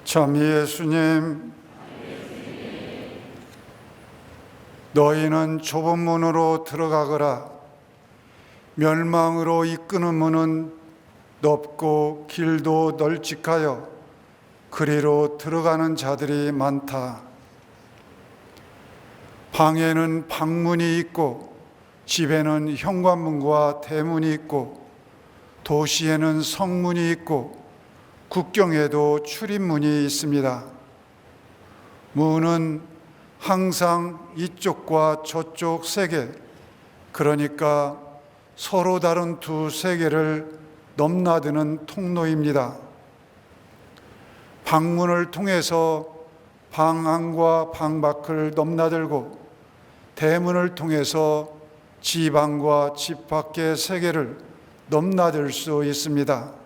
참 예수님, 너희는 좁은 문으로 들어가거라. 멸망으로 이끄는 문은 넓고 길도 널찍하여 그리로 들어가는 자들이 많다. 방에는 방문이 있고 집에는 현관문과 대문이 있고 도시에는 성문이 있고 국경에도 출입문이 있습니다. 문은 항상 이쪽과 저쪽 세계, 그러니까 서로 다른 두 세계를 넘나드는 통로입니다. 방문을 통해서 방 안과 방 밖을 넘나들고 대문을 통해서 집 안과 집 밖의 세계를 넘나들 수 있습니다.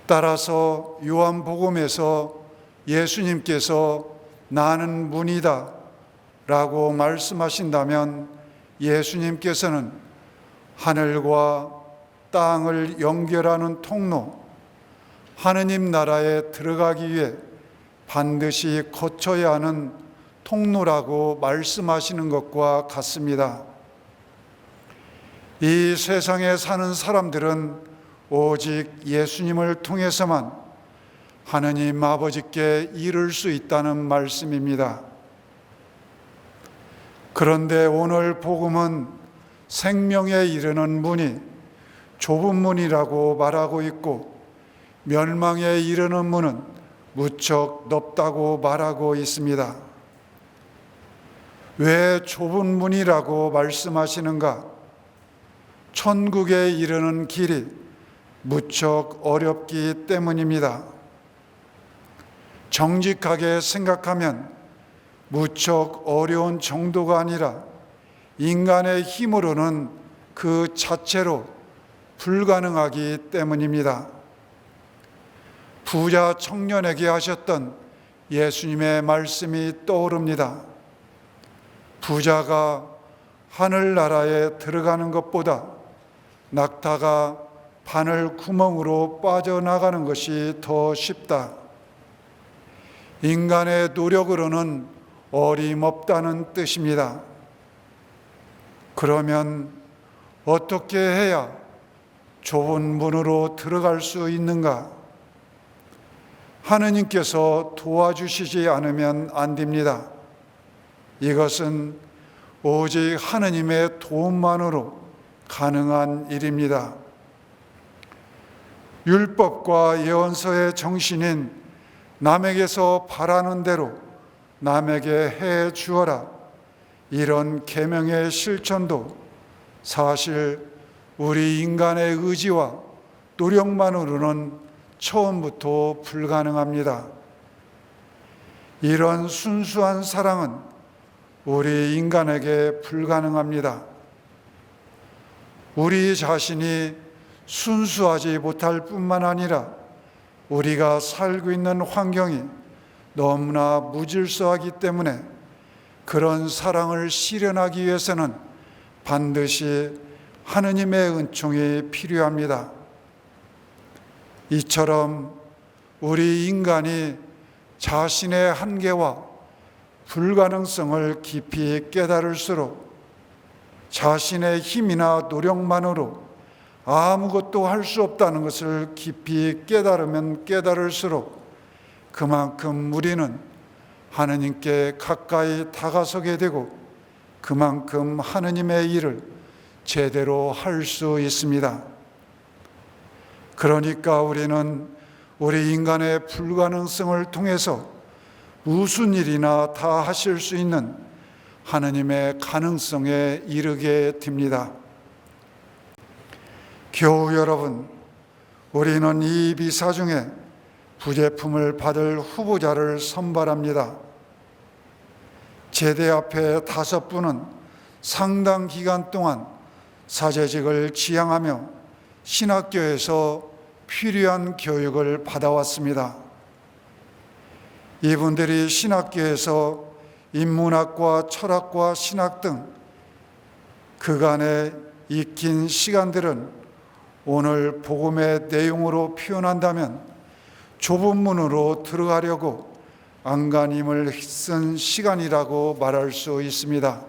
따라서 요한복음에서 예수님께서 나는 문이다 라고 말씀하신다면 예수님께서는 하늘과 땅을 연결하는 통로, 하느님 나라에 들어가기 위해 반드시 거쳐야 하는 통로라고 말씀하시는 것과 같습니다. 이 세상에 사는 사람들은 오직 예수님을 통해서만 하느님 아버지께 이를 수 있다는 말씀입니다. 그런데 오늘 복음은 생명에 이르는 문이 좁은 문이라고 말하고 있고 멸망에 이르는 문은 무척 넓다고 말하고 있습니다. 왜 좁은 문이라고 말씀하시는가? 천국에 이르는 길이 무척 어렵기 때문입니다. 정직하게 생각하면 무척 어려운 정도가 아니라 인간의 힘으로는 그 자체로 불가능하기 때문입니다. 부자 청년에게 하셨던 예수님의 말씀이 떠오릅니다. 부자가 하늘나라에 들어가는 것보다 낙타가 바늘 구멍으로 빠져나가는 것이 더 쉽다. 인간의 노력으로는 어림없다는 뜻입니다. 그러면 어떻게 해야 좁은 문으로 들어갈 수 있는가? 하느님께서 도와주시지 않으면 안 됩니다. 이것은 오직 하느님의 도움만으로 가능한 일입니다. 율법과 예언서의 정신인 남에게서 바라는 대로 남에게 해 주어라, 이런 계명의 실천도 사실 우리 인간의 의지와 노력만으로는 처음부터 불가능합니다. 이런 순수한 사랑은 우리 인간에게 불가능합니다. 우리 자신이 순수하지 못할 뿐만 아니라 우리가 살고 있는 환경이 너무나 무질서하기 때문에 그런 사랑을 실현하기 위해서는 반드시 하느님의 은총이 필요합니다. 이처럼 우리 인간이 자신의 한계와 불가능성을 깊이 깨달을수록 자신의 힘이나 노력만으로 아무것도 할 수 없다는 것을 깊이 깨달으면 깨달을수록 그만큼 우리는 하느님께 가까이 다가서게 되고 그만큼 하느님의 일을 제대로 할 수 있습니다. 그러니까 우리는 우리 인간의 불가능성을 통해서 무슨 일이나 다 하실 수 있는 하느님의 가능성에 이르게 됩니다. 교우 여러분, 우리는 이 비사 중에 부제품을 받을 후보자를 선발합니다. 제대 앞에 5분은 상당 기간 동안 사제직을 지향하며 신학교에서 필요한 교육을 받아왔습니다. 이분들이 신학교에서 인문학과 철학과 신학 등 그간에 익힌 시간들은 오늘 복음의 내용으로 표현한다면 좁은 문으로 들어가려고 안간힘을 쓴 시간이라고 말할 수 있습니다.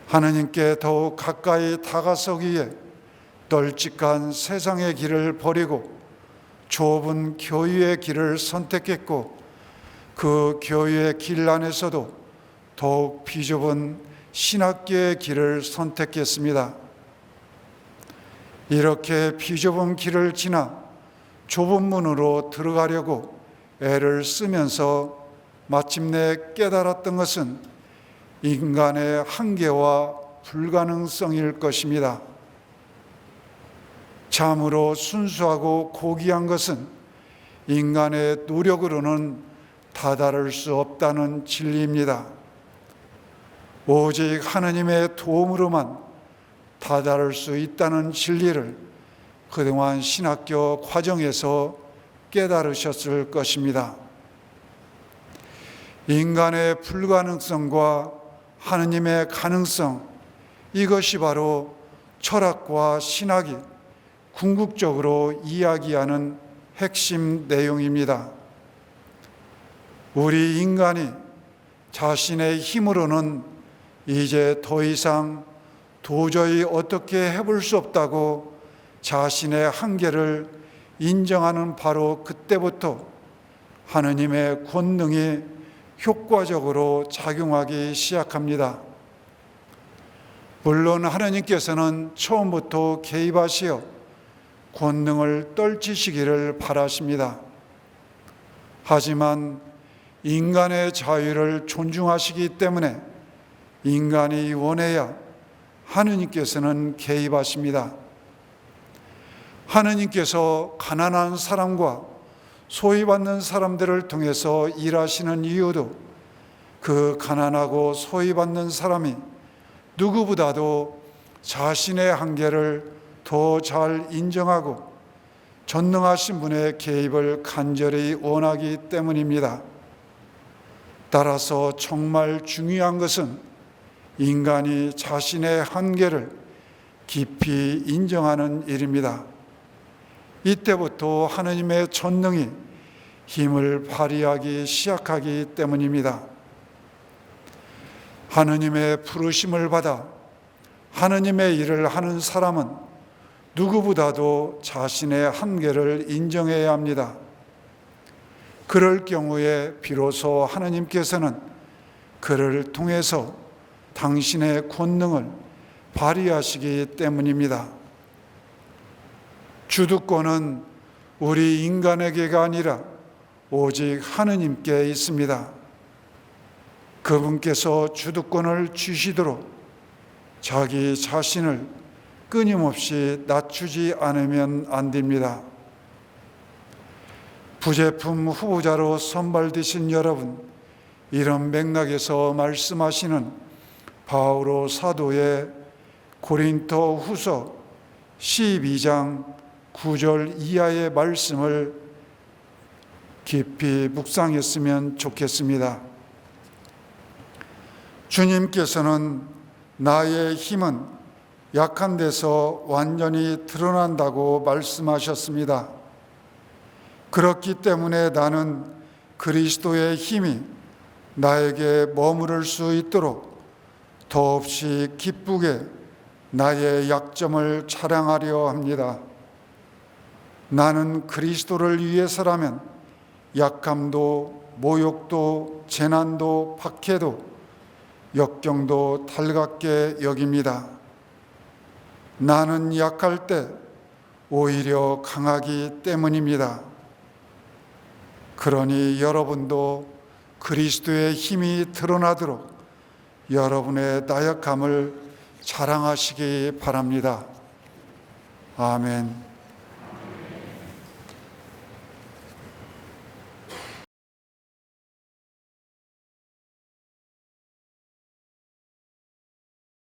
하느님께 더욱 가까이 다가서기에 널찍한 세상의 길을 버리고 좁은 교회의 길을 선택했고, 그 교회의 길 안에서도 더욱 비좁은 신학교의 길을 선택했습니다. 이렇게 비좁은 길을 지나 좁은 문으로 들어가려고 애를 쓰면서 마침내 깨달았던 것은 인간의 한계와 불가능성일 것입니다. 참으로 순수하고 고귀한 것은 인간의 노력으로는 다다를 수 없다는 진리입니다. 오직 하느님의 도움으로만 다다를 수 있다는 진리를 그동안 신학교 과정에서 깨달으셨을 것입니다. 인간의 불가능성과 하느님의 가능성, 이것이 바로 철학과 신학이 궁극적으로 이야기하는 핵심 내용입니다. 우리 인간이 자신의 힘으로는 이제 더 이상 도저히 어떻게 해볼 수 없다고 자신의 한계를 인정하는 바로 그때부터 하느님의 권능이 효과적으로 작용하기 시작합니다. 물론 하느님께서는 처음부터 개입하시어 권능을 떨치시기를 바라십니다. 하지만 인간의 자유를 존중하시기 때문에 인간이 원해야 하느님께서는 개입하십니다. 하느님께서 가난한 사람과 소외받는 사람들을 통해서 일하시는 이유도 그 가난하고 소외받는 사람이 누구보다도 자신의 한계를 더 잘 인정하고 전능하신 분의 개입을 간절히 원하기 때문입니다. 따라서 정말 중요한 것은 인간이 자신의 한계를 깊이 인정하는 일입니다. 이때부터 하느님의 전능이 힘을 발휘하기 시작하기 때문입니다. 하느님의 부르심을 받아 하느님의 일을 하는 사람은 누구보다도 자신의 한계를 인정해야 합니다. 그럴 경우에 비로소 하느님께서는 그를 통해서 당신의 권능을 발휘하시기 때문입니다. 주도권은 우리 인간에게가 아니라 오직 하느님께 있습니다. 그분께서 주도권을 주시도록 자기 자신을 끊임없이 낮추지 않으면 안 됩니다. 부제품 후보자로 선발되신 여러분, 이런 맥락에서 말씀하시는 바오로 사도의 고린토 후서 12장 9절 이하의 말씀을 깊이 묵상했으면 좋겠습니다. 주님께서는 나의 힘은 약한 데서 완전히 드러난다고 말씀하셨습니다. 그렇기 때문에 나는 그리스도의 힘이 나에게 머무를 수 있도록 더없이 기쁘게 나의 약점을 자랑하려 합니다. 나는 그리스도를 위해서라면 약함도 모욕도 재난도 박해도 역경도 달갑게 여깁니다. 나는 약할 때 오히려 강하기 때문입니다. 그러니 여러분도 그리스도의 힘이 드러나도록 여러분의 나약함을 자랑하시기 바랍니다. 아멘.